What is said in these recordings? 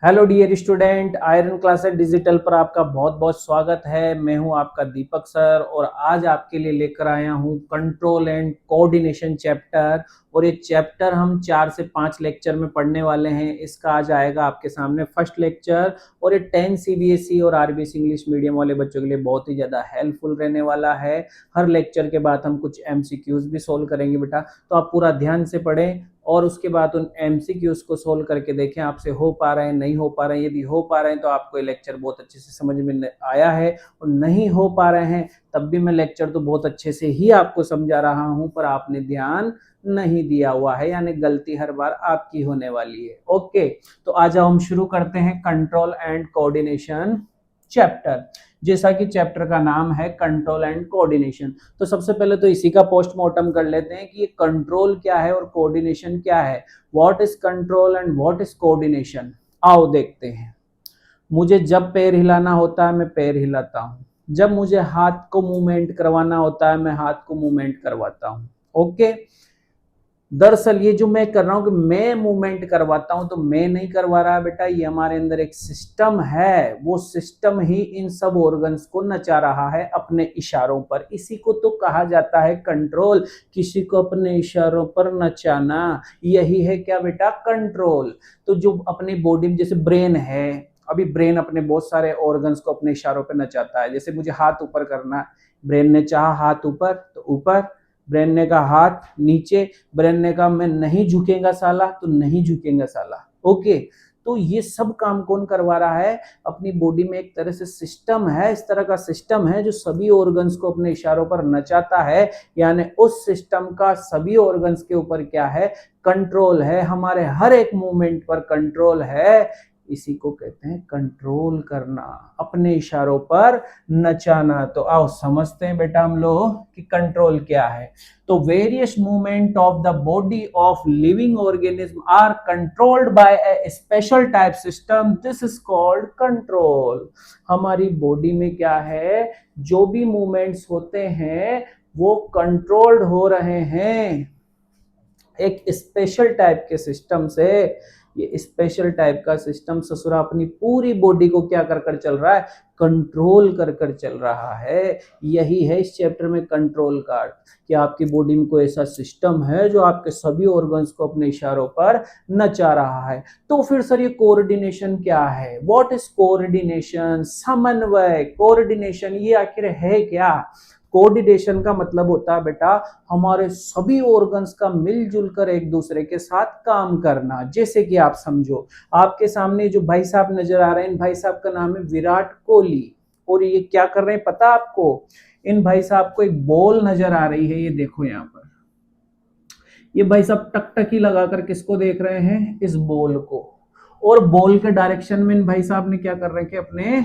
Hello dear student, iron classes digital पर आपका बहुत बहुत स्वागत है। मैं हूं आपका दीपक सर और आज आपके लिए लेकर आया हूं कंट्रोल एंड कोऑर्डिनेशन चैप्टर। और ये चैप्टर हम 4 से 5 लेक्चर में पढ़ने वाले हैं। इसका आज आएगा आपके सामने फर्स्ट लेक्चर और ये 10 सीबीएसई और आरबीएसई इंग्लिश मीडियम वाले बच्चों के लिए बहुत ही ज़्यादा हेल्पफुल रहने वाला है। हर लेक्चर के बाद हम कुछ एमसीक्यूज भी सोल्व करेंगे बेटा, तो आप पूरा ध्यान से पढ़ें और उसके बाद उन एमसीक्यूज को सोल्व करके देखें आपसे हो पा रहे हैं नहीं हो पा रहे हैं। यदि हो पा रहे हैं तो आपको ये लेक्चर बहुत अच्छे से समझ में आया है, और नहीं हो पा रहे हैं तब भी मैं लेक्चर तो बहुत अच्छे से ही आपको समझा रहा हूं, पर आपने ध्यान नहीं दिया हुआ है, यानी गलती हर बार आपकी होने वाली है। ओके, तो आज हम शुरू करते हैं कंट्रोल एंड कोऑर्डिनेशन चैप्टर। जैसा कि चैप्टर का नाम है कंट्रोल एंड कोऑर्डिनेशन, तो सबसे पहले तो इसी का पोस्टमार्टम कर लेते हैं कि ये कंट्रोल क्या है और कोऑर्डिनेशन क्या है। What is control and what is coordination, आओ देखते हैं। मुझे जब पैर हिलाना होता है मैं पैर हिलाता हूँ, जब मुझे हाथ को मूवमेंट करवाना होता है मैं हाथ को मूवमेंट करवाता हूँ। ओके, दरअसल ये जो मैं कर रहा हूं कि मैं मूवमेंट करवाता हूं, तो मैं नहीं करवा रहा बेटा, ये हमारे अंदर एक सिस्टम है। वो सिस्टम ही इन सब ऑर्गन्स को नचा रहा है अपने इशारों पर। इसी को तो कहा जाता है कंट्रोल। किसी को अपने इशारों पर नचाना, यही है क्या बेटा, कंट्रोल। तो जो अपनी बॉडी में जैसे ब्रेन है, अभी ब्रेन अपने बहुत सारे ऑर्गन्स को अपने इशारों पर नचाता है। जैसे मुझे हाथ ऊपर करना, ब्रेन ने चाहा हाथ ऊपर तो ऊपर, ब्रेन ने कहा हाथ नीचे, ब्रेन ने कहा मैं नहीं झुकेगा साला तो नहीं झुकेगा साला। ओके, तो ये सब काम कौन करवा रहा है, अपनी बॉडी में एक तरह से सिस्टम है, इस तरह का सिस्टम है जो सभी ऑर्गन्स को अपने इशारों पर नचाता है। यानी उस सिस्टम का सभी ऑर्गन्स के ऊपर क्या है, कंट्रोल है। हमारे हर एक मूवमेंट पर कंट्रोल है। इसी को कहते हैं कंट्रोल करना, अपने इशारों पर नचाना। तो आओ समझते हैं बेटा हम लोग कि कंट्रोल क्या है। तो various movement of the body of living organism are controlled by a special type system, this is called control. हमारी बॉडी में क्या है, जो भी मूवमेंट्स होते हैं वो कंट्रोल्ड हो रहे हैं एक स्पेशल टाइप के सिस्टम से। ये स्पेशल टाइप का सिस्टम ससुरा अपनी पूरी बॉडी को क्या कर कर चल रहा है, कंट्रोल कर कर चल रहा है। यही है इस चैप्टर में कंट्रोल का अर्थ, कि आपकी बॉडी में कोई ऐसा सिस्टम है जो आपके सभी ऑर्गन्स को अपने इशारों पर नचा रहा है। तो फिर सर ये कोऑर्डिनेशन क्या है, व्हाट इज कोऑर्डिनेशन, समन्वय, कोऑर्डिनेशन ये आखिर है क्या। कोऑर्डिनेशन का मतलब होता है बेटा हमारे सभी ऑर्गन्स का मिलजुल कर एक दूसरे के साथ काम करना। जैसे कि आप समझो, आपके सामने जो भाई साहब नजर आ रहे हैं, इन भाई साहब का नाम है विराट कोहली, और ये क्या कर रहे हैं पता आपको, इन भाई साहब को एक बॉल नजर आ रही है। ये देखो यहाँ पर, ये भाई साहब टकटकी लगाकर किसको देख रहे हैं, इस बॉल को। और बॉल के डायरेक्शन में इन भाई साहब ने क्या कर रखे, अपने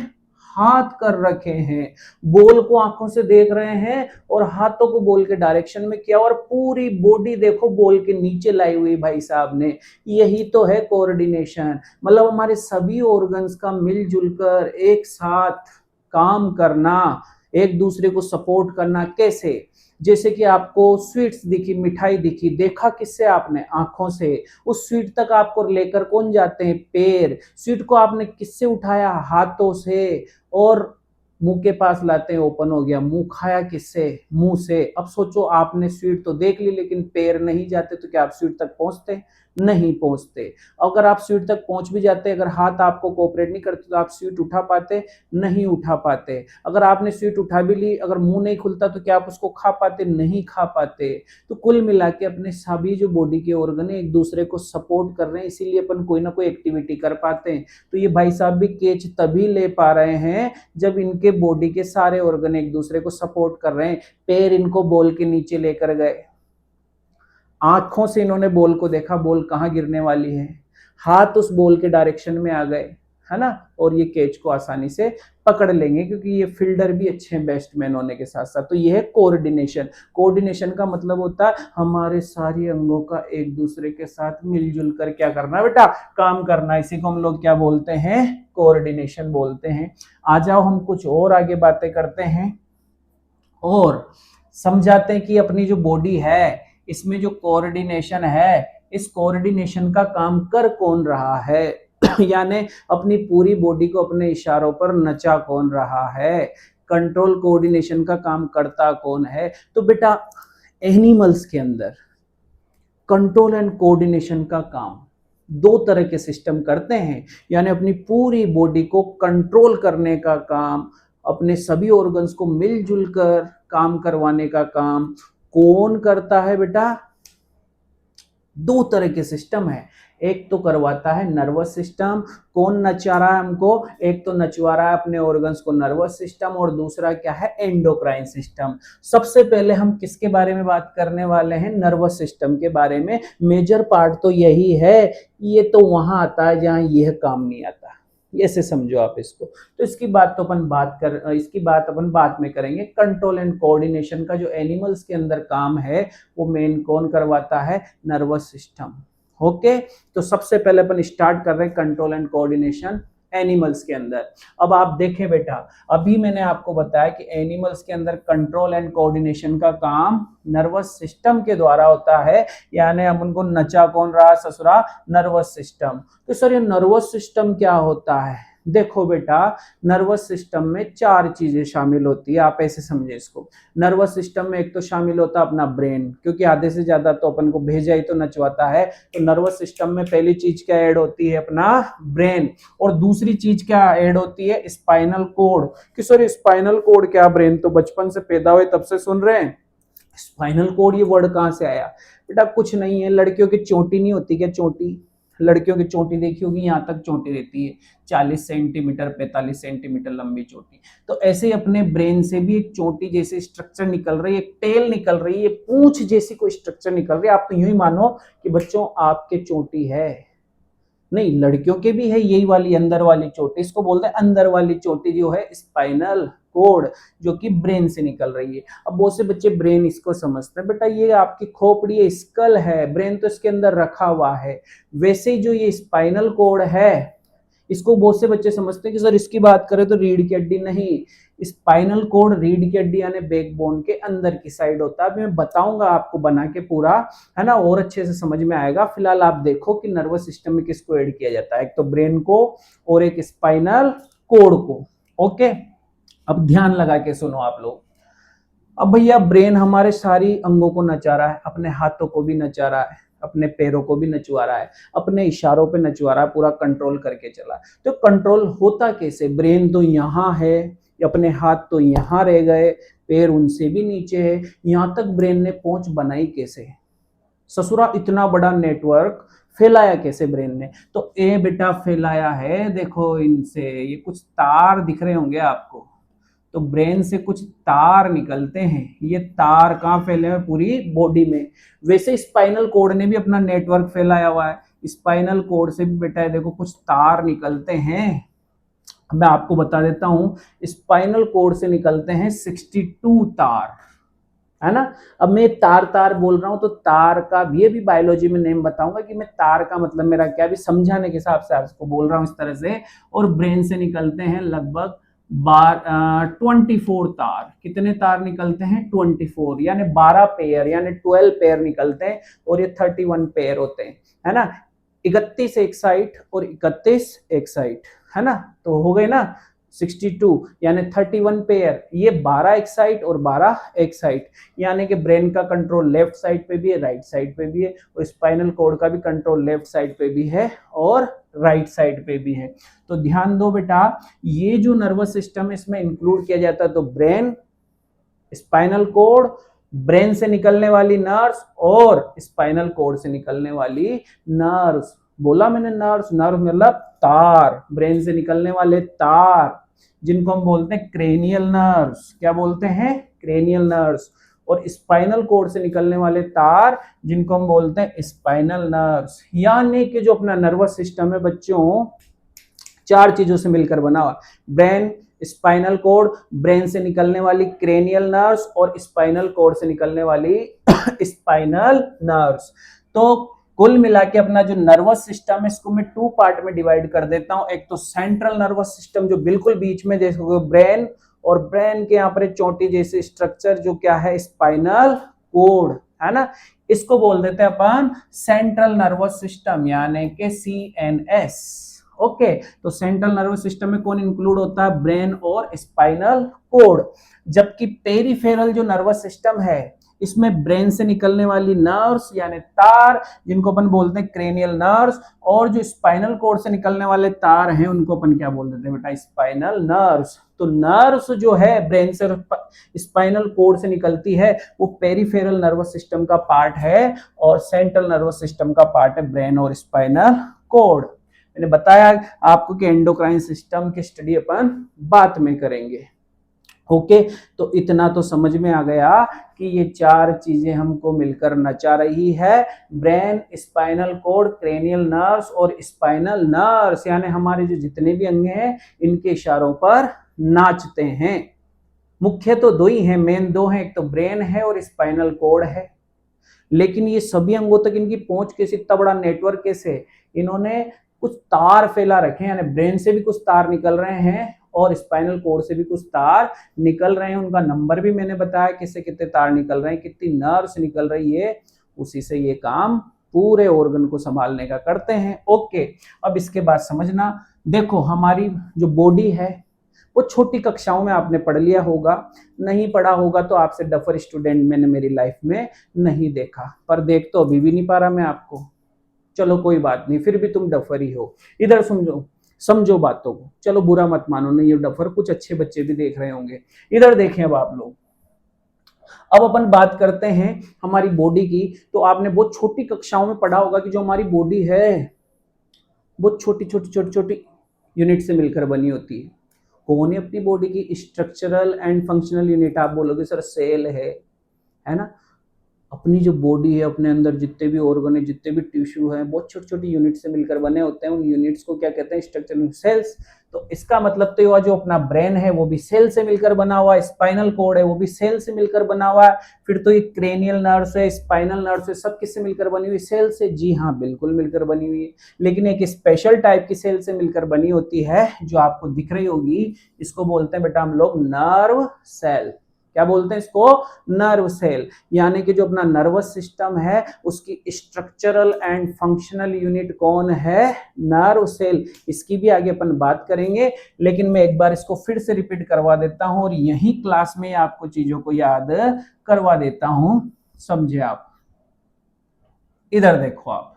हाथ कर रखे हैं। बॉल को आंखों से देख रहे हैं और हाथों को बॉल के डायरेक्शन में किया, और पूरी बॉडी देखो बॉल के नीचे लाई हुई भाई साहब ने। यही तो है कोऑर्डिनेशन, मतलब हमारे सभी ऑर्गन्स का मिलजुल कर एक साथ काम करना, एक दूसरे को सपोर्ट करना। कैसे, जैसे कि आपको स्वीट्स दिखी, मिठाई दिखी, देखा किससे आपने, आंखों से। उस स्वीट तक आपको लेकर कौन जाते हैं, पैर। स्वीट को आपने किससे उठाया, हाथों से, और मुंह के पास लाते हैं, ओपन हो गया, मुंह खाया किससे, मुंह से। अब सोचो आपने स्वीट तो देख ली लेकिन पैर नहीं जाते, तो क्या आप स्वीट तक पहुंचते, नहीं पहुंचते। अगर आप स्वीट तक पहुंच भी जाते, अगर हाथ आपको कोऑपरेट नहीं करते तो आप स्वीट उठा पाते, नहीं उठा पाते। अगर आपने स्वीट उठा भी ली, अगर मुंह नहीं खुलता तो क्या आप उसको खा पाते, नहीं खा पाते। तो कुल मिला के अपने सभी जो बॉडी के ऑर्गन है एक दूसरे को सपोर्ट कर रहे हैं, इसीलिए अपन कोई ना कोई एक्टिविटी कर पाते हैं। तो ये भाई साहब भी कैच तभी ले पा रहे हैं जब इनके बॉडी के सारे ऑर्गन एक दूसरे को सपोर्ट कर रहे हैं। पैर इनको बॉल के नीचे लेकर गए, आंखों से इन्होंने बॉल को देखा, बॉल कहाँ गिरने वाली है, हाथ उस बॉल के डायरेक्शन में आ गए, है ना, और ये कैच को आसानी से पकड़ लेंगे क्योंकि ये फील्डर भी अच्छे हैं बैट्समैन होने के साथ साथ। तो ये है कोऑर्डिनेशन। कोऑर्डिनेशन का मतलब होता है हमारे सारे अंगों का एक दूसरे के साथ मिलजुल कर क्या करना बेटा, काम करना। इसी को हम लोग क्या बोलते हैं, कोऑर्डिनेशन बोलते हैं। आ जाओ हम कुछ और आगे बातें करते हैं और समझाते हैं कि अपनी जो बॉडी है इसमें जो कोऑर्डिनेशन है, इस कोऑर्डिनेशन का काम कर कौन रहा है। यानी अपनी पूरी बॉडी को अपने इशारों पर नचा कौन रहा है, कंट्रोल कोऑर्डिनेशन का काम करता कौन है। तो बेटा एनिमल्स के अंदर कंट्रोल एंड कोऑर्डिनेशन का काम दो तरह के सिस्टम करते हैं, यानी अपनी पूरी बॉडी को कंट्रोल करने का काम, अपने सभी ऑर्गन्स को मिलजुल कर काम करवाने का काम कौन करता है बेटा। दो तरह के सिस्टम है, एक तो करवाता है नर्वस सिस्टम, कौन नचा रहा है हमको, एक तो नचवा रहा है अपने ऑर्गन्स को नर्वस सिस्टम, और दूसरा क्या है एंडोक्राइन सिस्टम। सबसे पहले हम किसके बारे में बात करने वाले हैं, नर्वस सिस्टम के बारे में। मेजर पार्ट तो यही है, ये तो वहां आता है जहां यह काम नहीं आता, ऐसे समझो आप इसको। तो इसकी बात अपन बात में करेंगे। कंट्रोल एंड कोऑर्डिनेशन का जो एनिमल्स के अंदर काम है वो मेन कौन करवाता है, नर्वस सिस्टम। ओके, तो सबसे पहले अपन स्टार्ट कर रहे हैं कंट्रोल एंड कोऑर्डिनेशन एनिमल्स के अंदर। अब आप देखें बेटा, अभी मैंने आपको बताया कि एनिमल्स के अंदर कंट्रोल एंड कोऑर्डिनेशन का काम नर्वस सिस्टम के द्वारा होता है, यानी हम उनको नचा कौन रहा ससुरा, नर्वस सिस्टम। तो सर ये नर्वस सिस्टम क्या होता है, देखो बेटा नर्वस सिस्टम में चार चीजें शामिल होती है, आप ऐसे समझे इसको। नर्वस सिस्टम में एक तो शामिल होता है अपना ब्रेन, क्योंकि आधे से ज्यादा तो अपन को भेजा ही तो नचवाता है। तो नर्वस सिस्टम में पहली चीज क्या ऐड होती है, अपना ब्रेन। और दूसरी चीज क्या ऐड होती है, स्पाइनल कोड। कि सर स्पाइनल कोड क्या, ब्रेन तो बचपन से पैदा हुए तब से सुन रहे हैं, स्पाइनल कोड ये वर्ड कहां से आया बेटा, कुछ नहीं है, लड़कियों की चोटी नहीं होती क्या, चोटी, लड़कियों की चोटी देखी होगी, यहाँ तक चोटी रहती है, 40 सेंटीमीटर 45 सेंटीमीटर लंबी चोटी। तो ऐसे ही अपने ब्रेन से भी एक चोटी जैसी स्ट्रक्चर निकल रही है, एक टेल निकल रही है, पूंछ जैसी कोई स्ट्रक्चर निकल रही है। आप तो यूं ही मानो कि बच्चों आपके चोटी है, नहीं लड़कियों के भी है यही वाली अंदर वाली चोटी, इसको बोलते हैं अंदर वाली चोटी जो है स्पाइनल कोड, जो कि ब्रेन से निकल रही है। अब बहुत से बच्चे ब्रेन इसको समझते हैं, बेटा ये आपकी खोपड़ी है, स्कल है, ब्रेन तो इसके अंदर रखा हुआ है। वैसे ही जो ये स्पाइनल कोड है, इसको बहुत से बच्चे समझते हैं कि सर इसकी बात करें तो रीढ़ की हड्डी, नहीं, स्पाइनल कोड रीढ़ की हड्डी यानी बैकबोन के अंदर की साइड होता है। अभी मैं बताऊंगा आपको बना के पूरा, है ना, और अच्छे से समझ में आएगा। फिलहाल आप देखो कि नर्वस सिस्टम में किसको ऐड किया जाता है, एक तो ब्रेन को और एक स्पाइनल कोड को। ओके, अब ध्यान लगा के सुनो आप लोग। अब भैया ब्रेन हमारे सारी अंगों को नचा रहा है, अपने हाथों को भी नचा रहा है, अपने पैरों को भी नचवा रहा है, अपने इशारों पे नचवा रहा है, पूरा कंट्रोल करके चला। तो कंट्रोल होता कैसे, ब्रेन तो यहाँ है, अपने हाथ तो यहाँ रह गए, पैर उनसे भी नीचे है, यहाँ तक ब्रेन ने पहुंच बनाई कैसे, ससुरा इतना बड़ा नेटवर्क फैलाया कैसे ब्रेन ने। तो ए बेटा फैलाया है, देखो इनसे ये कुछ तार दिख रहे होंगे आपको, तो ब्रेन से कुछ तार निकलते हैं, ये तार कहाँ फैले हुए, पूरी बॉडी में। वैसे स्पाइनल कोड ने भी अपना नेटवर्क फैलाया हुआ है, स्पाइनल कोड से भी बेटा है देखो कुछ तार निकलते हैं। मैं आपको बता देता हूं, स्पाइनल कोड से निकलते हैं 62 तार, है ना। अब मैं तार तार बोल रहा हूं तो तार का भी बायोलॉजी में नेम बताऊंगा कि मैं तार का मतलब मेरा क्या, भी समझाने के हिसाब से आपको बोल रहा हूं इस तरह से। और ब्रेन से निकलते हैं लगभग 24 तार। कितने तार निकलते हैं, 24, यानी 12 पेयर, यानी 12 पेयर निकलते हैं, और ये 31 पेयर होते हैं, है ना। 31 एक साइड और 31 एक साइड, है ना, तो हो गए ना 62, यानी 31 पेयर, ये 12 एक साइड और 12 एक साइड, यानी कि ब्रेन का कंट्रोल लेफ्ट साइड पे भी है, राइट साइड पे भी है, और स्पाइनल कोड का भी कंट्रोल लेफ्ट साइड पे भी है और राइट साइड पे भी है। तो ध्यान दो बेटा, ये जो नर्वस सिस्टम है इसमें इंक्लूड किया जाता है तो ब्रेन, स्पाइनल कोड, ब्रेन से निकलने वाली नर्व्स और स्पाइनल कोड से निकलने वाली नर्व्स। बोला मैंने नर्व्स, नर्व मतलब तार, ब्रेन से निकलने वाले तार जिनको हम बोलते हैं क्रेनियल नर्व्स। क्या बोलते हैं, क्रेनियल नर्व्स। और स्पाइनल कोड से निकलने वाले तार जिनको हम बोलते हैं स्पाइनल नर्व्स। यानी कि जो अपना नर्वस सिस्टम है बच्चों, चार चीजों से मिलकर बना हुआ, ब्रेन, स्पाइनल कोड, ब्रेन से निकलने वाली क्रेनियल नर्व्स और स्पाइनल कोड से निकलने वाली स्पाइनल नर्व्स। तो कुल मिला के अपना जो नर्वस सिस्टम है इसको मैं 2 पार्ट में डिवाइड कर देता हूं। एक तो सेंट्रल नर्वस सिस्टम जो बिल्कुल बीच में देखोगे ब्रेन, और ब्रेन के यहाँ पर चोटी जैसे स्ट्रक्चर जो क्या है स्पाइनल कोड, है ना। इसको बोल देते हैं अपन सेंट्रल नर्वस सिस्टम, यानी कि CNS। ओके, तो सेंट्रल नर्वस सिस्टम में कौन इंक्लूड होता है? ब्रेन और स्पाइनल कोड। जबकि पेरिफेरल जो नर्वस सिस्टम है इसमें ब्रेन से निकलने वाली नर्व्स यानी तार, जिनको अपन बोलते हैं क्रेनियल नर्व्स, और जो स्पाइनल कोड से निकलने वाले तार हैं उनको अपन क्या बोल देते हैं बेटा? Spinal nerves. तो नर्व्स जो है ब्रेन से स्पाइनल कोड से निकलती है वो पेरिफेरल नर्वस सिस्टम का पार्ट है, और सेंट्रल नर्वस सिस्टम का पार्ट है ब्रेन और स्पाइनल कोड। मैंने बताया आपको कि एंडोक्राइन सिस्टम की स्टडी अपन बाद में करेंगे। ओके, तो इतना तो समझ में आ गया कि ये चार चीजें हमको मिलकर नचा रही है। Brain, spinal cord, cranial nerves और स्पाइनल नर्व्स, यानी हमारे जो जितने भी अंग हैं इनके इशारों पर नाचते हैं। मुख्य तो दो ही हैं, मेन दो हैं, एक तो ब्रेन है और स्पाइनल कोड है। लेकिन ये सभी अंगों तक इनकी पहुंच कैसे, इतना बड़ा नेटवर्क कैसे? इन्होंने कुछ तार फैला रखे हैं, यानी ब्रेन से भी कुछ तार निकल रहे हैं और स्पाइनल कोड से भी कुछ तार निकल रहे हैं। उनका नंबर भी मैंने बताया किससे कितने तार निकल रहे हैं, कितनी नर्व्स निकल रही है, उसी से ये काम पूरे ऑर्गन को संभालने का करते हैं। ओके, अब इसके बाद समझना, देखो हमारी जो बॉडी है वो छोटी कक्षाओं में आपने पढ़ लिया होगा, नहीं पढ़ा होगा तो आपसे डफर स्टूडेंट मैंने मेरी लाइफ में नहीं देखा, पर देख तो अभी भी नहीं पा रहा मैं आपको। चलो कोई बात नहीं, फिर भी तुम डफर ही हो। इधर समझो बातों को, चलो बुरा मत मानो, नहीं ये डफर, कुछ अच्छे बच्चे भी देख रहे होंगे। इधर देखें अब आप लोग, अब अपन बात करते हैं हमारी बॉडी की। तो आपने बहुत छोटी कक्षाओं में पढ़ा होगा कि जो हमारी बॉडी है वो छोटी छोटी छोटी छोटी यूनिट से मिलकर बनी होती है। कौन है अपनी बॉडी की स्ट्रक्चरल एंड फंक्शनल यूनिट? आप बोलोगे सर सेल है ना। अपनी जो बॉडी है, अपने अंदर जितने भी ऑर्गन है, जितने भी टिश्यू हैं, बहुत छोटी छोटी यूनिट से मिलकर बने होते हैं। उन यूनिट्स को क्या कहते हैं? Structural cells. तो इसका मतलब तो हुआ जो अपना ब्रेन है वो भी सेल से मिलकर बना हुआ है, स्पाइनल कोड है वो भी सेल से मिलकर बना हुआ है। फिर तो ये क्रेनियल नर्व्स है, स्पाइनल नर्व्स है, सब किससे मिलकर बनी हुई? सेल से। जी हाँ, बिल्कुल मिलकर बनी हुई है, लेकिन एक स्पेशल टाइप की सेल से मिलकर बनी होती है जो आपको दिख रही होगी। इसको बोलते हैं बेटा हम लोग नर्व सेल। क्या बोलते हैं इसको? Nerve cell. यानी कि जो अपना नर्वस सिस्टम है उसकी स्ट्रक्चरल एंड फंक्शनल यूनिट कौन है? Nerve cell. इसकी भी आगे अपन बात करेंगे, लेकिन मैं एक बार इसको फिर से रिपीट करवा देता हूं और यही क्लास में आपको चीजों को याद करवा देता हूं, समझे आप। इधर देखो आप,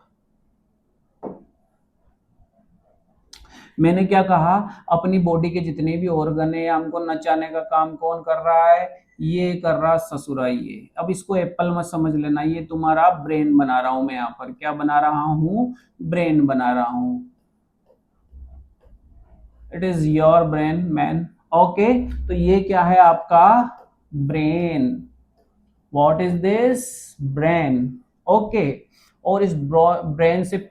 मैंने क्या कहा? अपनी बॉडी के जितने भी ऑर्गन है हमको नचाने का काम कौन कर रहा है? ये कर रहा ससुरा ये। अब इसको एप्पल मत समझ लेना, ये तुम्हारा ब्रेन बना रहा हूं मैं यहाँ पर। क्या बना रहा हूं? ब्रेन बना रहा हूं। It is your brain man. Okay, तो ये क्या है आपका? Brain. What is this? Brain. Okay, और इस ब्रेन से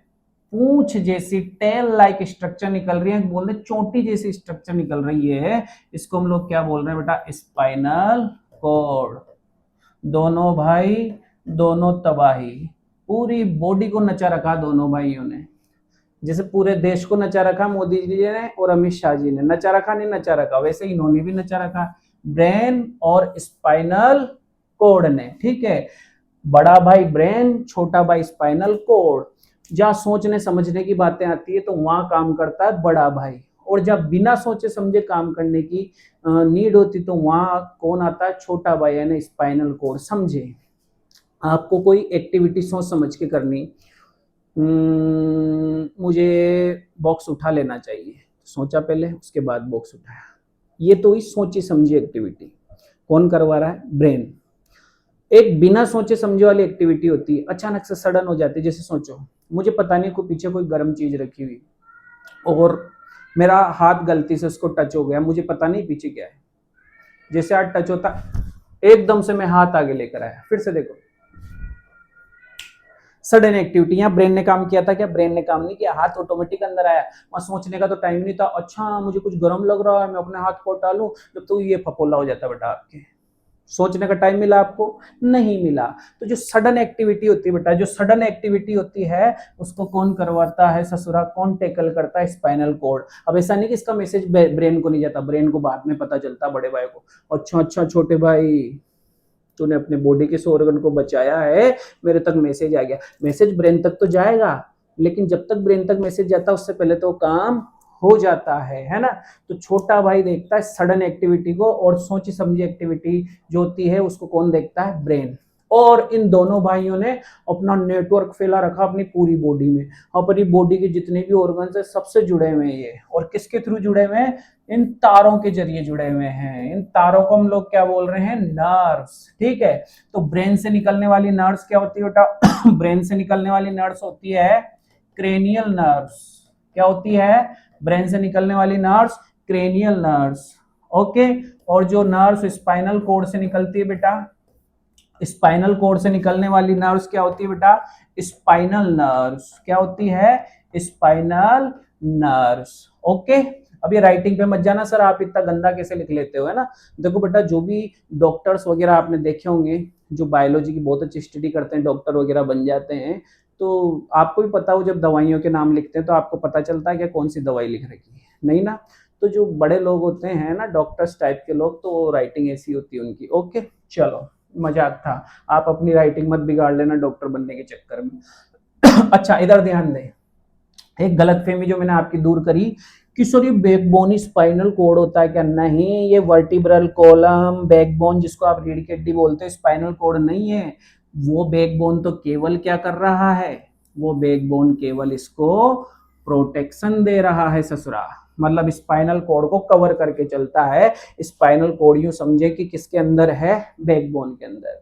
पूंछ जैसी टेल लाइक स्ट्रक्चर निकल रही है, बोल रहे चोटी जैसी स्ट्रक्चर निकल रही है। इसको हम लोग क्या बोल रहे हैं बेटा? Spinal cord. दोनों भाई दोनों तबाही, पूरी बॉडी को नचा रखा दोनों भाइयों ने। जैसे पूरे देश को नचा रखा मोदी जी ने और अमित शाह जी ने, नचा रखा नहीं नचा रखा, वैसे इन्होंने भी नचा रखा, ब्रेन और स्पाइनल कोड ने। ठीक है, बड़ा भाई ब्रेन, छोटा भाई स्पाइनल कोड। जहां सोचने समझने की बातें आती है तो वहां काम करता है बड़ा भाई, और जब बिना सोचे समझे काम करने की नीड होती तो वहां कौन आता है? छोटा भाई, यानी स्पाइनल कोड। समझे? आपको कोई एक्टिविटी सोच समझ के करनी, मुझे बॉक्स उठा लेना चाहिए, सोचा पहले उसके बाद बॉक्स उठाया, ये तो ही सोची समझी एक्टिविटी। कौन करवा रहा है? ब्रेन। एक बिना सोचे समझे वाली एक्टिविटी होती है, अचानक से सडन हो जाती है। जैसे सोचो, मुझे पता नहीं को पीछे कोई गर्म चीज रखी हुई और मेरा हाथ गलती से उसको टच हो गया, मुझे पता नहीं पीछे क्या है। जैसे हाथ टच होता एकदम से मैं हाथ आगे लेकर आया, फिर से देखो सडन एक्टिविटी। यहाँ ब्रेन ने काम किया था क्या? ब्रेन ने काम नहीं किया, हाथ ऑटोमेटिक अंदर आया। वहां सोचने का तो टाइम नहीं था, अच्छा मुझे कुछ गर्म लग रहा है मैं अपने हाथ को हटा लूं, जब तो ये फपोला हो जाता बेटा। आपके सोचने का टाइम मिला आपको? नहीं मिला। तो जो सडन एक्टिविटी होती है बेटा, जो सडन एक्टिविटी होती है उसको कौन करवाता है ससुरा? कौन टैकल करता है? Spinal code. अब ऐसा नहीं कि इसका मैसेज ब्रेन को नहीं जाता, ब्रेन को बाद में पता चलता बड़े भाई को, अच्छा छोटे भाई तूने अपने बॉडी के ऑर्गन को बचाया है, मेरे तक मैसेज आ गया। मैसेज ब्रेन तक तो जाएगा, लेकिन जब तक ब्रेन तक मैसेज जाता है उससे पहले तो काम हो जाता है ना। तो छोटा भाई देखता है सडन एक्टिविटी को, और सोची समझी एक्टिविटी जो होती है उसको कौन देखता है, ब्रेन। और इन दोनों भाइयों ने अपना नेटवर्क फैला रखा अपनी पूरी बॉडी में, अपनी बॉडी के जितने भी ऑर्गन्स है सबसे जुड़े हुए हैं ये। और किसके थ्रू जुड़े हुए हैं, इन तारों के जरिए जुड़े हुए हैं। इन तारों को हम लोग क्या बोल रहे हैं, नर्व्स। ठीक है, तो ब्रेन से निकलने वाली नर्व्स क्या होती है बेटा ब्रेन से निकलने वाली नर्व्स होती है क्रेनियल नर्व्स। क्या होती है, ब्रेन से निकलने वाली नर्व्स क्रेनियल नर्व्स। ओके, और जो नर्व्स स्पाइनल कॉर्ड से निकलती है बेटा, स्पाइनल कॉर्ड से निकलने वाली नर्व्स क्या होती है बेटा, स्पाइनल नर्व्स। क्या होती है, स्पाइनल नर्व्स। ओके, अब ये राइटिंग पे मत जाना सर आप इतना गंदा कैसे लिख लेते हो, है ना। देखो बेटा, जो भी डॉक्टर्स वगैरह आपने देखे होंगे जो बायोलॉजी की बहुत अच्छी स्टडी करते हैं, डॉक्टर वगैरह बन जाते हैं, तो आपको भी पता हो जब दवाइयों के नाम लिखते हैं तो आपको पता चलता है कि कौन सी दवाई लिख रखी है, नहीं ना। तो जो बड़े लोग होते हैं ना, डॉक्टर्स टाइप के लोग, तो राइटिंग ऐसी होती है उनकी। ओके चलो, मजाक था, आप अपनी राइटिंग मत बिगाड़ लेना डॉक्टर बनने के चक्कर में अच्छा इधर ध्यान दें, एक गलतफहमी जो मैंने आपकी दूर करी कि सर ये बैकबोन स्पाइनल कोड होता है क्या, नहीं, ये वर्टिब्रल कॉलम बैकबोन जिसको आप रीढ़ की हड्डी बोलते हैं स्पाइनल कोड नहीं है। वो बैकबोन तो केवल क्या कर रहा है, वो बैकबोन केवल इसको प्रोटेक्शन दे रहा है ससुरा, मतलब स्पाइनल कोड को कवर करके चलता है। स्पाइनल कोड यूं समझे कि किसके अंदर है, बैकबोन के अंदर।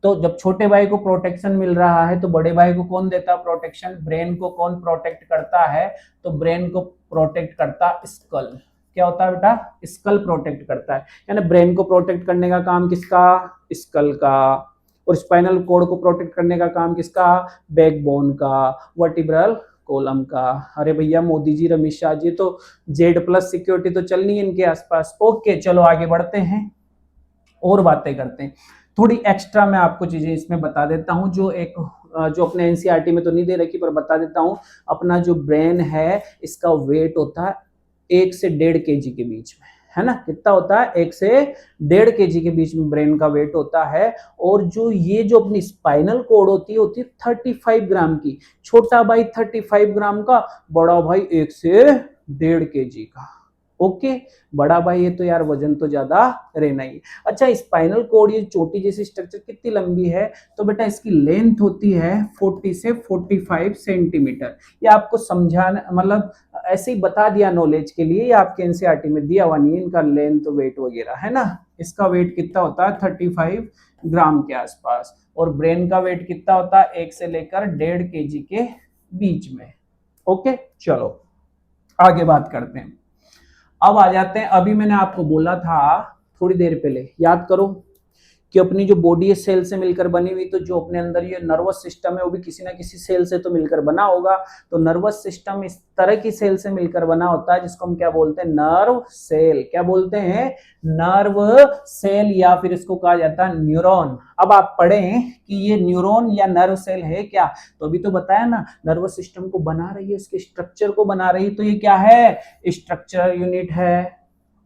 तो जब छोटे भाई को प्रोटेक्शन मिल रहा है तो बड़े भाई को कौन देता है प्रोटेक्शन, ब्रेन को कौन प्रोटेक्ट करता है, तो ब्रेन को प्रोटेक्ट करता स्कल। क्या होता है बेटा, स्कल प्रोटेक्ट करता है, यानी ब्रेन को प्रोटेक्ट करने का काम किसका, स्कल का। और स्पाइनल कोड को प्रोटेक्ट करने का काम किसका, बैकबोन का, वर्टिब्रल कॉलम का। अरे भैया मोदी जी, रमेश शाह जी, तो Z+ सिक्योरिटी तो चलनी है इनके आसपास। ओके चलो आगे बढ़ते हैं और बातें करते हैं। थोड़ी एक्स्ट्रा मैं आपको चीजें इसमें बता देता हूं, जो अपने एनसीईआरटी में तो नहीं दे रखी पर बता देता हूं। अपना जो ब्रेन है इसका वेट होता है 1 से 1.5 kg के बीच में, है ना। कितना होता है, 1 से 1.5 kg के बीच में ब्रेन का वेट होता है। और जो ये जो अपनी स्पाइनल कोड होती है 35 ग्राम की। छोटा भाई 35 ग्राम का, बड़ा भाई 1 से 1.5 kg का। ओके, बड़ा भाई ये तो यार वजन तो ज्यादा रहना ही। अच्छा, स्पाइनल कोड ये चोटी जैसी स्ट्रक्चर कितनी लंबी है, तो बेटा इसकी लेंथ होती है 40 से 45 सेंटीमीटर। ये आपको समझाना, मतलब ऐसे ही बता दिया नॉलेज के लिए, ये आपके एनसीईआरटी में दिया हुआ नहीं है इनका लेंथ वेट वगैरह, है ना। इसका वेट कितना होता है 35 ग्राम के आसपास। और ब्रेन का वेट कितना होता है, 1 से लेकर 1.5 kg के बीच में। ओके चलो आगे बात करते हैं। अब आ जाते हैं, अभी मैंने आपको बोला था थोड़ी देर पहले, याद करो, कि अपनी जो बॉडी है सेल से मिलकर बनी हुई, तो जो अपने अंदर ये नर्वस सिस्टम है वो भी किसी ना किसी सेल से तो मिलकर बना होगा। तो नर्वस सिस्टम इस तरह की सेल से मिलकर बना होता है जिसको हम क्या बोलते हैं, नर्व सेल। क्या बोलते हैं, नर्व सेल, या फिर इसको कहा जाता है न्यूरॉन। अब आप पढ़ें कि ये न्यूरॉन या नर्व सेल है क्या, तो अभी तो बताया ना, नर्वस सिस्टम को बना रही है, इसके स्ट्रक्चर को बना रही है, तो ये क्या है, स्ट्रक्चरल यूनिट है।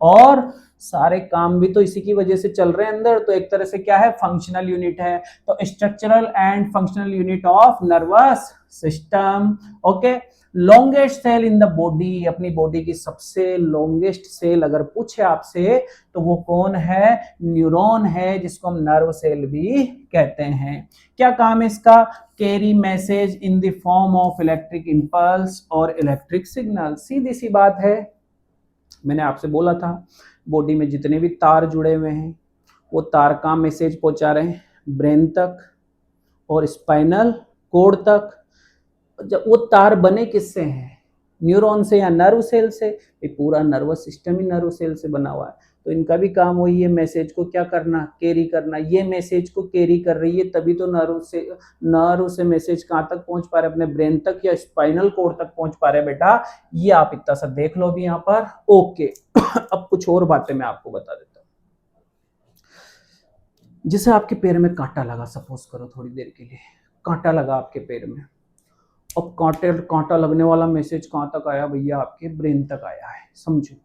और सारे काम भी तो इसी की वजह से चल रहे हैं अंदर, तो एक तरह से क्या है, फंक्शनल यूनिट है। तो structural and functional unit of nervous system. Okay, longest cell in the body, अपनी बॉडी की सबसे लॉन्गेस्ट सेल अगर पूछे आपसे तो वो कौन है, न्यूरॉन है, जिसको हम नर्व सेल भी कहते हैं। क्या काम है इसका, carry message in the form of electric impulse और इलेक्ट्रिक सिग्नल। सीधी सी बात है, मैंने आपसे बोला था बॉडी में जितने भी तार जुड़े हुए हैं वो तार का मैसेज पहुंचा रहे हैं ब्रेन तक और स्पाइनल कोड तक। जब वो तार बने किससे हैं, न्यूरॉन से या नर्व सेल से, ये पूरा नर्वस सिस्टम ही नर्व सेल से बना हुआ है। तो इनका भी काम वही है, मैसेज को क्या करना, कैरी करना। ये मैसेज को कैरी कर रही है, तभी तो नर्व से मैसेज कहाँ तक पहुंच पा रहे, अपने ब्रेन तक या स्पाइनल कोड तक पहुंच पा रहे बेटा। ये आप इतना सा देख लो भी यहाँ पर। ओके अब कुछ और बातें मैं आपको बता देता हूँ। जैसे आपके पैर में कांटा लगा, सपोज करो थोड़ी देर के लिए कांटा लगा आपके पैर में। अब कांटा लगने वाला मैसेज कहाँ तक आया भैया, आपके ब्रेन तक आया है, समझो।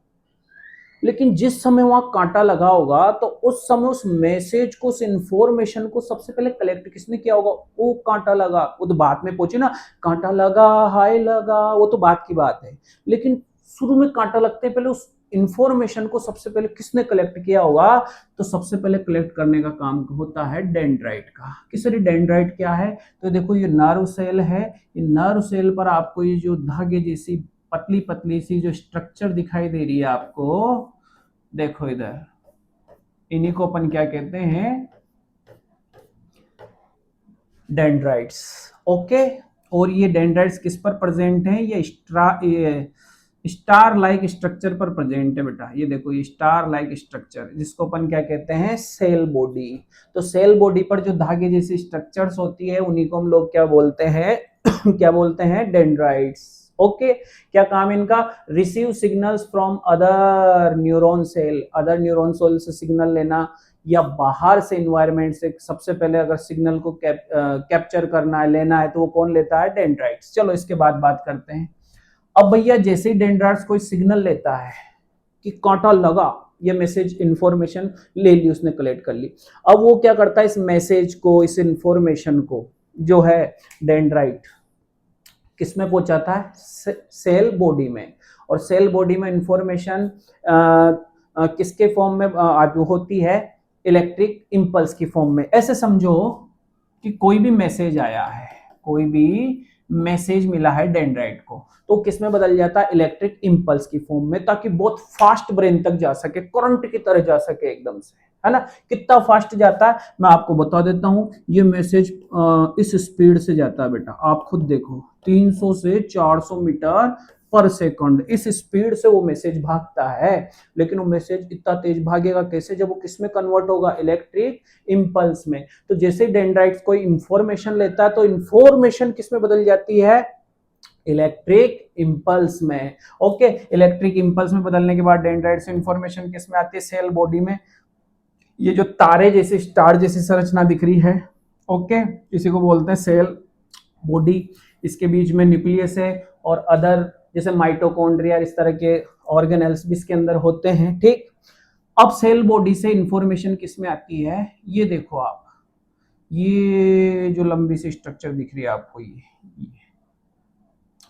लेकिन जिस समय वहां कांटा लगा होगा तो उस समय उस मैसेज को, उस इंफॉर्मेशन को सबसे पहले कलेक्ट किसने किया होगा? वो कांटा लगा, वो तो बाद में पहुंचे ना, कांटा लगा, हाय लगा, वो तो बात की बात है। लेकिन शुरू में कांटा लगते पहले उस इंफॉर्मेशन को सबसे पहले किसने कलेक्ट किया होगा? तो सबसे पहले कलेक्ट करने का काम होता है डेंड्राइट का। किसरी डेंड्राइट क्या है? तो देखो ये नर्व सेल है, ये नर्व सेल पर आपको ये जो धागे जैसी पतली पतली सी जो स्ट्रक्चर दिखाई दे रही है आपको, देखो इधर, इन्हीं को अपन क्या कहते हैं? डेंड्राइट्स। ओके, और ये डेंड्राइट्स किस पर प्रेजेंट हैं? ये स्टार लाइक स्ट्रक्चर पर प्रेजेंट है बेटा। ये देखो ये स्टार लाइक स्ट्रक्चर, जिसको अपन क्या कहते हैं? Cell body. तो सेल बॉडी पर जो धागे जैसी स्ट्रक्चर्स होती है उन्हीं को हम लोग क्या बोलते हैं? क्या बोलते हैं? डेंड्राइट्स। ओके, क्या काम इनका? Receive signals from other neuron cell, other neuron cell से सिग्नल लेना, या बाहर से इन्वायरमेंट से सबसे पहले अगर सिग्नल को कैप्चर करना है, लेना है, तो वो कौन लेता है? डेंड्राइट्स। चलो इसके बाद बात करते हैं। अब भैया जैसे ही डेंड्राइट्स कोई सिग्नल लेता है कि कांटा लगा, ये मैसेज इंफॉर्मेशन ले ली उसने, कलेक्ट कर ली। अब वो क्या करता है? इस मैसेज को, इस इंफॉर्मेशन को जो है डेंड्राइट किस में पहुंचाता है? सेल बॉडी में। और सेल बॉडी में इंफॉर्मेशन किसके फॉर्म में होती है? इलेक्ट्रिक इंपल्स की फॉर्म में। ऐसे समझो कि कोई भी मैसेज आया है, कोई भी मैसेज मिला है डेंड्राइट को, तो किस में बदल जाता है? इलेक्ट्रिक इंपल्स की फॉर्म में, ताकि बहुत फास्ट ब्रेन तक जा सके, करंट की तरह जा सके एकदम से, है ना? कितना फास्ट जाता है मैं आपको बता देता हूं। ये मैसेज इस स्पीड से जाता है बेटा, आप खुद देखो, 300 से 400 मीटर पर सेकंड, इस स्पीड से वो मैसेज भागता है। लेकिन वो मैसेज इतना तेज भागेगा कैसे? जब वो किस में कन्वर्ट होगा? इलेक्ट्रिक इंपल्स में। तो जैसे डेंड्राइट्स कोई इंफॉर्मेशन लेता है तो इंफॉर्मेशन किस में बदल जाती है? इलेक्ट्रिक इंपल्स में। ओके, इलेक्ट्रिक इंपल्स में बदलने के बाद डेंड्राइट से इंफॉर्मेशन किस में आती है? सेल बॉडी में। ये जो तारे जैसे, स्टार जैसी संरचना दिख रही है, ओके, इसी को बोलते हैं सेल बॉडी। इसके बीच में न्यूक्लियस है और अदर जैसे माइटोकॉन्ड्रिया, इस तरह के ऑर्गेनेल्स भी इसके अंदर होते हैं, ठीक। अब सेल बॉडी से इंफॉर्मेशन किस में आती है? ये देखो आप, ये जो लंबी सी स्ट्रक्चर दिख रही है आपको, ये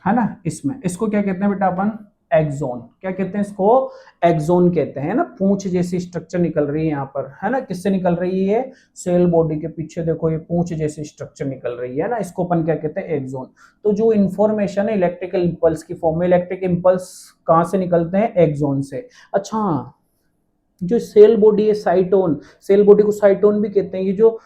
है ना, इसमें, इसको क्या कहते हैं बेटा अपन? एक्सोन। क्या कहते हैं इसको? एक्सोन कहते हैं ना। पूंछ जैसी स्ट्रक्चर निकल रही है यहाँ पर, है ना? किससे निकल रही है? सेल बॉडी के पीछे देखो, ये पूंछ जैसी स्ट्रक्चर निकल रही है ना, इसको अपन क्या कहते हैं? एक्सोन। तो जो इंफॉर्मेशन है इलेक्ट्रिकल इंपल्स की फॉर्म में, इलेक्ट्रिक इंपल्स कहां से निकलते हैं? एक्सोन से। अच्छा, जो सेल बॉडी है साइटोन, सेल बॉडी को साइटोन भी कहते हैं। ये जो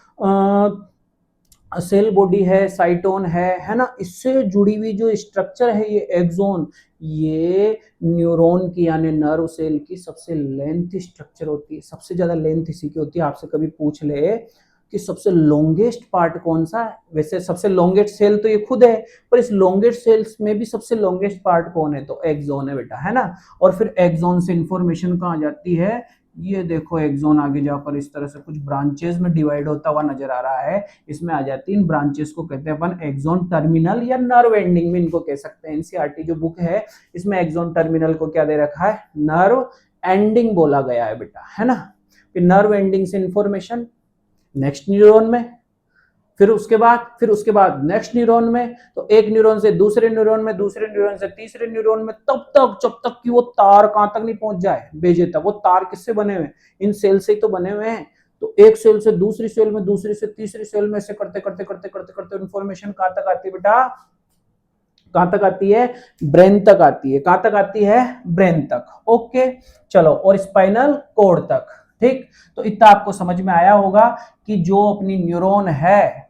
सेल बॉडी है, साइटोन है ना, इससे जुड़ी हुई जो स्ट्रक्चर है ये एक्सोन, ये न्यूरॉन की यानी नर्व सेल की सबसे लेंथ स्ट्रक्चर होती है। सबसे ज्यादा लेंथ इसी की होती है। आपसे कभी पूछ ले कि सबसे लॉन्गेस्ट पार्ट कौन सा है, वैसे सबसे लॉन्गेस्ट सेल तो ये खुद है, पर इस लॉन्गेस्ट सेल्स में भी सबसे लॉन्गेस्ट पार्ट कौन है? तो एक्सोन है बेटा, है ना। और फिर एक्सोन से इंफॉर्मेशन कहाँ जाती है? ये देखो एक्सोन आगे जाकर इस तरह से कुछ ब्रांचेस में डिवाइड होता हुआ नजर आ रहा है। इसमें आ जाती है, इन ब्रांचेस को कहते हैं अपन एक्सोन टर्मिनल या नर्व एंडिंग में इनको कह सकते हैं। एनसीईआरटी जो बुक है इसमें एक्सोन टर्मिनल को क्या दे रखा है? नर्व एंडिंग बोला गया है बेटा, है ना। फिर नर्व एंडिंग से इंफॉर्मेशन नेक्स्ट न्यूरॉन में, फिर उसके बाद नेक्स्ट न्यूरॉन में, तो एक न्यूरॉन से दूसरे न्यूरॉन में, दूसरे न्यूरॉन से तीसरे न्यूरॉन में, तब तक जब तक कि वो तार कहां तक नहीं पहुंच जाए? बेजे तक। वो तार किससे बने हुए हैं? इन सेल से ही तो बने हुए हैं। तो एक सेल से दूसरी सेल में, दूसरी से तीसरी सेल में, से करते करते करते करते करते इंफॉर्मेशन कहां तक आती है बेटा? कहां तक आती है? ब्रेन तक आती है। कहां तक आती है? ब्रेन तक। ओके, चलो, और स्पाइनल कॉर्ड तक, ठीक। तो इतना आपको समझ में आया होगा कि जो अपनी न्यूरॉन है,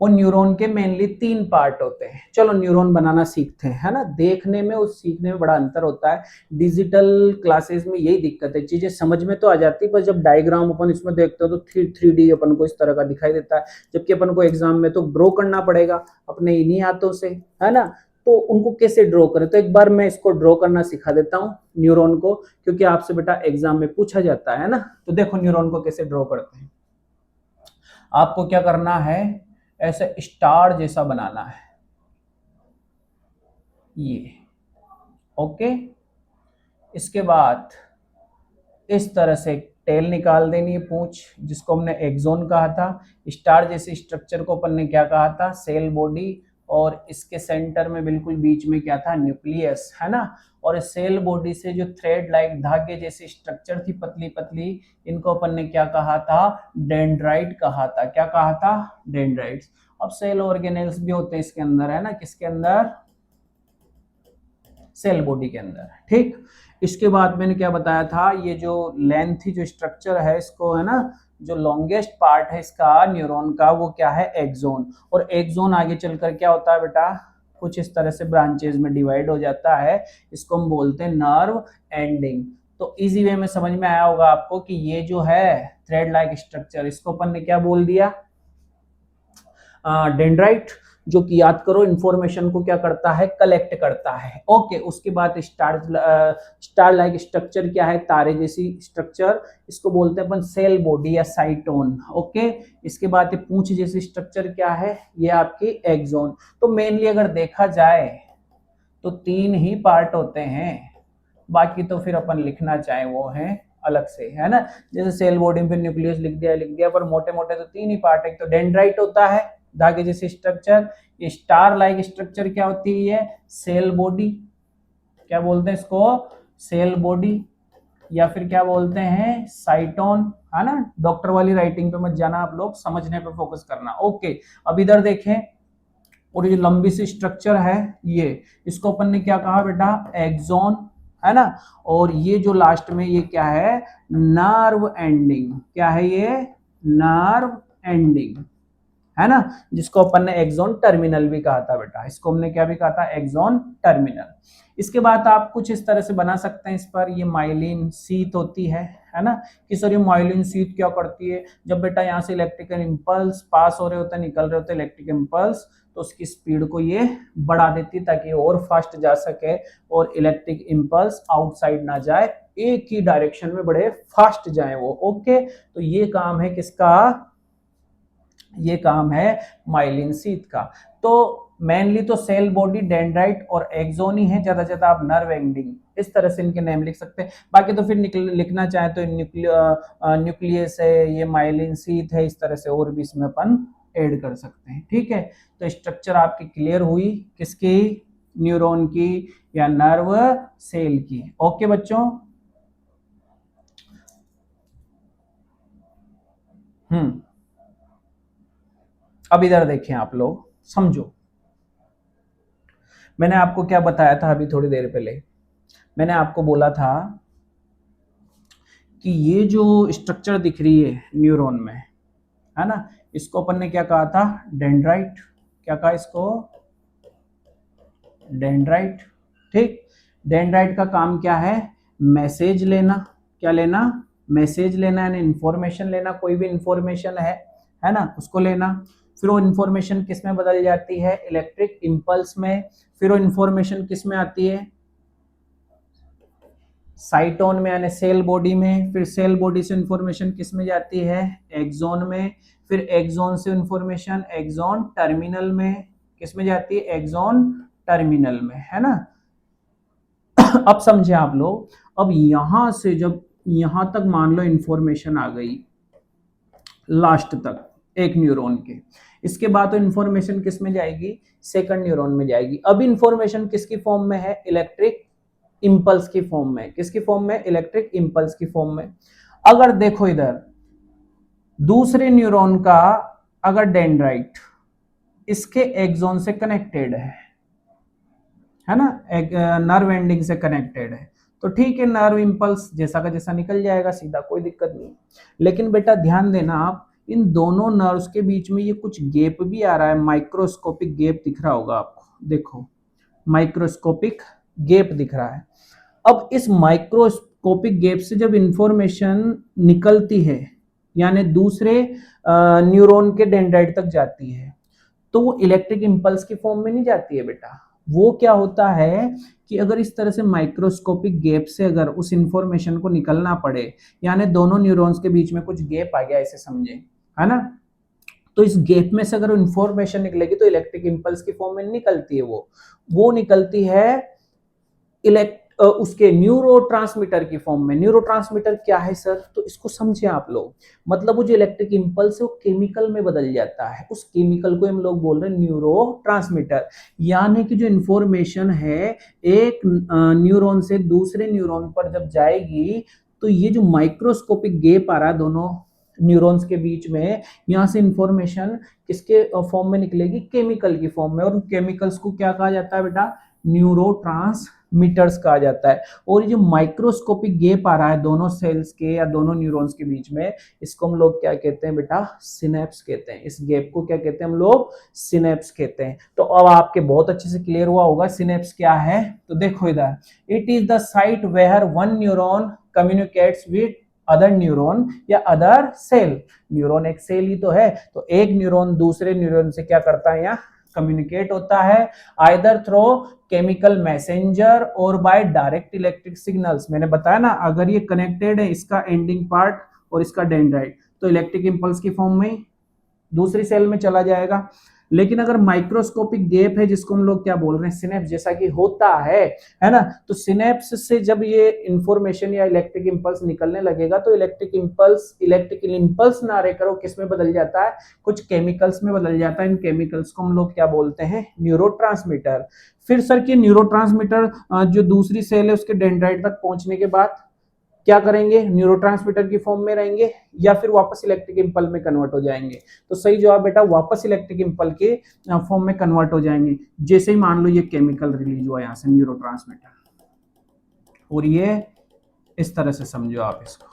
वो न्यूरॉन के मेनली 3 पार्ट होते हैं। चलो न्यूरॉन बनाना सीखते हैं, है ना। देखने में और सीखने में बड़ा अंतर होता है। डिजिटल क्लासेस में यही दिक्कत है, चीजें समझ में तो आ जाती है, पर जब डायग्राम अपन इसमें देखते हो तो 3D अपन को इस तरह का दिखाई देता है, जबकि अपन को एग्जाम में तो ड्रॉ करना पड़ेगा अपने इन्हीं हाथों से, है ना। तो उनको कैसे ड्रॉ करें? तो एक बार मैं इसको ड्रॉ करना सिखा देता हूँ, न्यूरॉन को, क्योंकि आपसे बेटा एग्जाम में पूछा जाता है ना। तो देखो न्यूरॉन को कैसे ड्रॉ करते हैं। आपको क्या करना है? ऐसे स्टार जैसा बनाना है, ये, ओके। इसके बाद इस तरह से टेल निकाल देनी है, पूंछ, जिसको हमने एक्सोन कहा था। स्टार जैसे स्ट्रक्चर को अपन ने क्या कहा था, सेल बॉडी, और इसके सेंटर में बिल्कुल बीच में क्या था, न्यूक्लियस, है ना। और सेल बॉडी से जो थ्रेड लाइक धागे जैसी स्ट्रक्चर थी पतली पतली, इनको अपन ने क्या कहा था, डेंड्राइट कहा था। क्या कहा था, डेंड्राइट्स। अब सेल ऑर्गेनेल्स भी होते हैं इसके अंदर, है ना, किसके अंदर, सेल बॉडी के अंदर, ठीक। इसके बाद मैंने क्या बताया था, ये जो लेंथ जो स्ट्रक्चर है इसको, है ना, जो लॉन्गेस्ट पार्ट है इसका न्यूरॉन का, वो क्या है, एक्सोन। और एक्सोन आगे चलकर क्या होता है बेटा, कुछ इस तरह से ब्रांचेज में डिवाइड हो जाता है, इसको हम बोलते हैं नर्व एंडिंग। तो इजी वे में समझ में आया होगा आपको कि ये जो है थ्रेड लाइक स्ट्रक्चर, इसको अपन ने क्या बोल दिया, डेंड्राइट, जो कि याद करो इंफॉर्मेशन को क्या करता है, कलेक्ट करता है, ओके। उसके बाद स्टार लाइक स्ट्रक्चर क्या है, तारे जैसी स्ट्रक्चर, इसको बोलते हैं अपन सेल बॉडी या साइटोन, ओके। इसके बाद ये पूंछ जैसी स्ट्रक्चर क्या है, ये आपकी एक्सोन। तो मेनली अगर देखा जाए तो 3 ही पार्ट होते हैं, बाकी तो फिर अपन लिखना चाहे वो है अलग से, है ना। जैसे सेल बॉडी में न्यूक्लियस लिख दिया, पर मोटे मोटे तो 3 ही पार्ट है। तो डेंड्राइट होता है धागे जैसे स्ट्रक्चर, ये स्टार लाइक स्ट्रक्चर क्या होती है, सेल बॉडी, क्या बोलते हैं इसको, सेल बॉडी, या फिर क्या बोलते हैं, साइटोन, है ना। डॉक्टर वाली राइटिंग पे मत जाना आप लोग, समझने पे फोकस करना, ओके। अब इधर देखें, और ये लंबी सी स्ट्रक्चर है ये, इसको अपन ने क्या कहा बेटा, एक्सोन, है ना। और ये जो लास्ट में ये क्या है, नर्व एंडिंग, क्या है ये, नर्व एंडिंग, है ना, जिसको अपन ने एक्सोन टर्मिनल भी कहा था बेटा, इसको हमने क्या भी कहा था, एक्सोन टर्मिनल। इसके बाद आप कुछ इस तरह से बना सकते हैं इस पर, ये माइलिन शीथ होती है ना। कि सर ये माइलिन शीथ क्या करती है, जब बेटा यहाँ से इलेक्ट्रिकल इंपल्स पास हो रहे होते हैं, निकल रहे होते हैं इलेक्ट्रिक इंपल्स, तो उसकी स्पीड को ये बढ़ा देती है ताकि और फास्ट जा सके और इलेक्ट्रिक इंपल्स आउटसाइड ना जाए, एक ही डायरेक्शन में बड़े फास्ट जाए वो, ओके। तो ये काम है किसका, ये काम है माइलिन शीथ का। तो मेनली तो सेल बॉडी, डेंड्राइट और एक्सोन ही है, ज्यादा से ज्यादा आप नर्व एंडिंग, इस तरह से इनके नेम लिख सकते हैं। बाकी तो फिर लिखना चाहे तो न्यूक्लियस है, ये माइलिन शीथ है, इस तरह से और भी इसमें अपन ऐड कर सकते हैं, ठीक है। तो स्ट्रक्चर आपकी क्लियर हुई, किसकी, न्यूरॉन की या नर्व सेल की, ओके बच्चों। अब इधर देखें आप लोग, समझो, मैंने आपको क्या बताया था अभी थोड़ी देर पहले, मैंने आपको बोला था कि ये जो स्ट्रक्चर दिख रही है न्यूरॉन में, है ना, इसको अपन ने क्या कहा था, डेंड्राइट, क्या कहा इसको, डेंड्राइट, ठीक। डेंड्राइट का काम क्या है, मैसेज लेना, क्या लेना, मैसेज लेना, यानी इंफॉर्मेशन लेना, कोई भी इंफॉर्मेशन है ना, उसको लेना। फिर वो इंफॉर्मेशन किस में बदल जाती है, इलेक्ट्रिक इंपल्स में। फिर वो इंफॉर्मेशन किस में आती है, साइटोन में, यानी सेल बॉडी में। फिर सेल बॉडी से इंफॉर्मेशन किस में जाती है, एक्सोन में। फिर एक्सोन से इंफॉर्मेशन एक्सोन टर्मिनल में, किस में जाती है, एक्सोन टर्मिनल में, है ना। अब समझे आप लोग, अब यहां से जब यहां तक मान लो इंफॉर्मेशन आ गई लास्ट तक एक न्यूरॉन के, इसके बाद तो इंफॉर्मेशन किस में जाएगी, सेकंड न्यूरॉन में जाएगी। अब इंफॉर्मेशन किसकी फॉर्म में है, इलेक्ट्रिक इंपल्स की फॉर्म में, किसकी फॉर्म में, इलेक्ट्रिक इंपल्स की फॉर्म में। अगर देखो इधर दूसरे न्यूरॉन का अगर डेंड्राइट इसके एक्सोन से कनेक्टेड है ना, एक नर्व एंडिंग से कनेक्टेड है, तो ठीक है, नर्व इंपल्स जैसा का जैसा निकल जाएगा सीधा, कोई दिक्कत नहीं। लेकिन बेटा ध्यान देना आप, इन दोनों नर्व्स के बीच में ये कुछ गैप भी आ रहा है, माइक्रोस्कोपिक गैप दिख रहा होगा आपको, देखो माइक्रोस्कोपिक गैप दिख रहा है। अब इस माइक्रोस्कोपिक गैप से जब इंफॉर्मेशन निकलती है, यानी दूसरे न्यूरॉन के डेंड्राइट तक जाती है, तो वो इलेक्ट्रिक इंपल्स की फॉर्म में नहीं जाती है बेटा। वो क्या होता है कि अगर इस तरह से माइक्रोस्कोपिक गैप से अगर उस इंफॉर्मेशन को निकलना पड़े, यानी दोनों न्यूरॉन्स के बीच में कुछ गैप आ गया, ऐसे समझे, है ना, तो इस गैप में से अगर इंफॉर्मेशन निकलेगी तो इलेक्ट्रिक इंपल्स की फॉर्म में निकलती है, वो निकलती है उसके न्यूरोट्रांसमीटर की फॉर्म में। न्यूरोट्रांसमीटर क्या है सर? तो इसको समझे आप लोग, मतलब वो जो इलेक्ट्रिक इंपल्स है वो केमिकल में बदल जाता है, उस केमिकल को हम लोग बोल रहे हैं न्यूरोट्रांसमीटर। यानी कि जो इंफॉर्मेशन है एक न्यूरॉन से दूसरे न्यूरॉन पर जब जाएगी तो ये जो माइक्रोस्कोपिक गैप आ रहा है दोनों न्यूरॉन्स के बीच में, यहां से इंफॉर्मेशन किसके फॉर्म में निकलेगी? केमिकल की फॉर्म में। और केमिकल्स को क्या कहा जाता है बेटा? न्यूरोट्रांसमीटर्स कहा जाता है। और ये जो माइक्रोस्कोपिक गैप आ रहा है दोनों सेल्स के या दोनों न्यूरॉन्स के बीच में, इसको हम लोग क्या कहते हैं बेटा? सिनेप्स कहते हैं। इस गैप को क्या कहते हैं हम लोग? सिनेप्स कहते हैं। तो अब आपके बहुत अच्छे से क्लियर हुआ होगा सिनेप्स क्या है। तो देखो इधर, it is the site where one neuron communicates with other neuron या अदर सेल। न्यूरॉन एक सेल ही तो है, तो एक न्यूरॉन दूसरे न्यूरॉन से क्या करता है? यहाँ कम्युनिकेट होता है, आइदर थ्रू केमिकल मैसेंजर और बाय डायरेक्ट इलेक्ट्रिक सिग्नल्स। मैंने बताया ना, अगर ये कनेक्टेड है, इसका एंडिंग पार्ट और इसका डेंड्राइट, तो इलेक्ट्रिक इंपल्स की फॉर्म में दूसरी सेल में चला जाएगा। लेकिन अगर माइक्रोस्कोपिक गैप है, जिसको हम लोग क्या बोल रहे हैं? सिनेप्स, जैसा कि होता है ना, तो सिनेप्स से जब ये इंफॉर्मेशन या इलेक्ट्रिक इंपल्स निकलने लगेगा तो इलेक्ट्रिकल इंपल्स ना रहकर वो किस में बदल जाता है? कुछ केमिकल्स में बदल जाता है। इन केमिकल्स को हम लोग क्या बोलते हैं? न्यूरोट्रांसमीटर। फिर सर की न्यूरोट्रांसमीटर जो दूसरी सेल है उसके डेंड्राइट तक पहुंचने के बाद क्या करेंगे? न्यूरोट्रांसमीटर की फॉर्म में रहेंगे या फिर वापस इलेक्ट्रिक इंपल में कन्वर्ट हो जाएंगे? तो सही जवाब बेटा वापस इलेक्ट्रिक इंपल के फॉर्म में कन्वर्ट हो जाएंगे। जैसे ही मान लो ये केमिकल रिलीज हुआ यहाँ से न्यूरोट्रांसमीटर, और ये इस तरह से समझो आप इसको,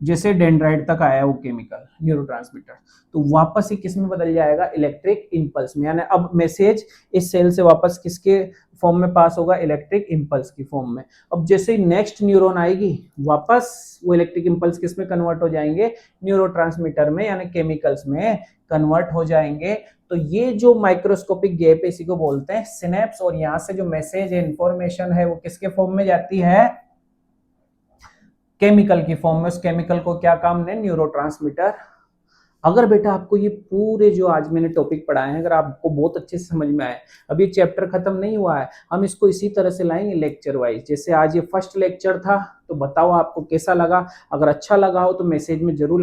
जैसे डेंड्राइट तक आया वो केमिकल न्यूरोट्रांसमीटर, तो वापस ही किस में बदल जाएगा? इलेक्ट्रिक इंपल्स में। यानी अब मैसेज इस सेल से वापस किसके फॉर्म में पास होगा? इलेक्ट्रिक इंपल्स की फॉर्म में। अब जैसे ही नेक्स्ट न्यूरॉन आएगी वापस वो इलेक्ट्रिक इंपल्स किस में कन्वर्ट हो जाएंगे? न्यूरोट्रांसमीटर में, यानी केमिकल्स में कन्वर्ट हो जाएंगे। तो ये जो माइक्रोस्कोपिक गैप है इसी को बोलते हैं सिनेप्स। और यहाँ से जो मैसेज है, इंफॉर्मेशन है, वो किसके फॉर्म में जाती है? केमिकल की फॉर्म में। उस केमिकल को क्या काम है? न्यूरोट्रांसमीटर। अगर बेटा आपको ये पूरे जो आज मैंने टॉपिक पढ़ाए हैं अगर आपको बहुत अच्छे से समझ में आए, अभी चैप्टर खत्म नहीं हुआ है, हम इसको इसी तरह से लाएंगे लेक्चर वाइज। जैसे आज ये फर्स्ट लेक्चर था, तो बताओ आपको कैसा लगा? अगर अच्छा लगा हो तो मैसेज में जरूर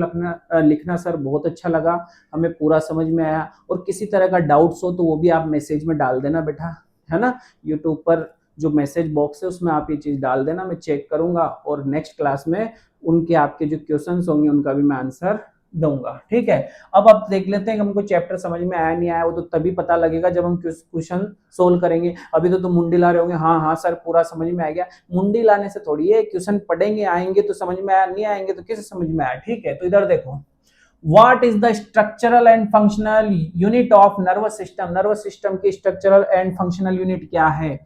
लिखना सर बहुत अच्छा लगा, हमें पूरा समझ में आया। और किसी तरह का डाउट्स हो तो वो भी आप मैसेज में डाल देना बेटा, है ना। यूट्यूब पर जो मैसेज बॉक्स है उसमें आप ये चीज डाल देना, मैं चेक करूंगा और नेक्स्ट क्लास में उनके आपके जो क्वेश्चंस होंगे उनका भी मैं आंसर दूंगा। ठीक है, अब आप देख लेते हैं कि हमको चैप्टर समझ में आया नहीं आया, वो तो तभी पता लगेगा जब हम क्वेश्चन सोल्व करेंगे। अभी तो तुम मुंडी ला रहे होंगे, हाँ हाँ सर पूरा समझ में आ गया। मुंडी लाने से थोड़ी है, क्वेश्चन पढ़ेंगे आएंगे तो समझ में आया, नहीं आएंगे तो कैसे समझ में आया। ठीक है, तो इधर देखो, What is the structural and functional unit of nervous system? Nervous system की स्ट्रक्चरल एंड फंक्शनल यूनिट क्या है?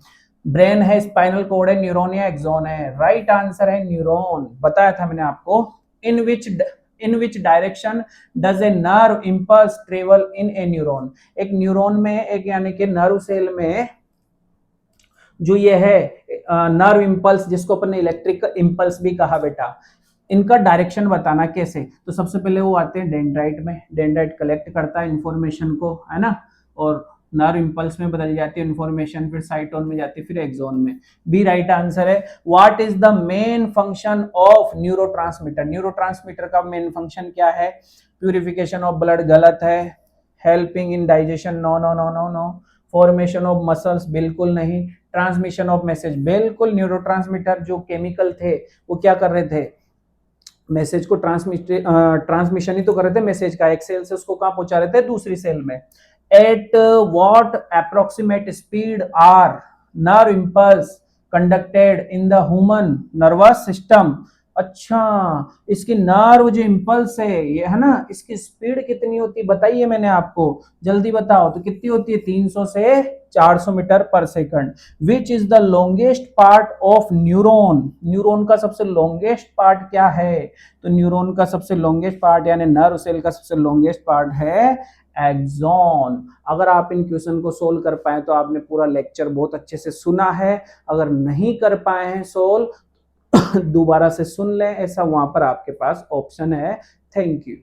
ब्रेन है, स्पाइनल कोड है, न्यूरॉन या एक्सॉन है? राइट आंसर है न्यूरॉन। बताया था मैंने आपको। In which direction does a nerve impulse travel in a neuron? एक न्यूरॉन में, एक यानी कि नर्व सेल में जो ये है नर्व इंपल्स, जिसको अपन ने इलेक्ट्रिक इंपल्स भी कहा बेटा, इनका डायरेक्शन बताना कैसे? तो सबसे पहले वो आते हैं डेंड्राइट में, डेंड्राइट कलेक्ट करता है इंफॉर्मेशन को, है ना, और नर्व इंपल्स में बदल जाती है इंफॉर्मेशन, फिर साइटोन में जाती है, फिर एक्सोन में। बी राइट आंसर है। What is the main function of neurotransmitter? Neurotransmitter का मेन फंक्शन क्या है? प्यूरिफिकेशन ऑफ ब्लड गलत है। Helping in digestion no no no no no. Formation of muscles बिल्कुल नहीं। ट्रांसमिशन ऑफ मैसेज बिल्कुल। न्यूरोट्रांसमीटर जो केमिकल थे वो क्या कर रहे थे? मैसेज को ट्रांसमिशन ही तो कर रहे थे मैसेज का, एक सेल से उसको कहां पहुंचा रहे थे? दूसरी सेल में। At what approximate speed are nerve impulse conducted in the human nervous system? अच्छा, इसकी नर्व जो इंपल्स है ये, है ना, इसकी स्पीड कितनी होती है बताइए मैंने आपको, जल्दी बताओ। तो कितनी होती है? 300 से 400 मीटर पर second. Which is the longest part of neuron? Neuron का सबसे लॉन्गेस्ट पार्ट क्या है? तो न्यूरॉन का सबसे लॉन्गेस्ट पार्ट यानी नर्व सेल का सबसे लॉन्गेस्ट पार्ट है एक्सॉन। अगर आप इन क्वेश्चन को सोल्व कर पाए तो आपने पूरा लेक्चर बहुत अच्छे से सुना है। अगर नहीं कर पाए हैं सोल्व दोबारा से सुन लें, ऐसा वहां पर आपके पास ऑप्शन है। Thank you.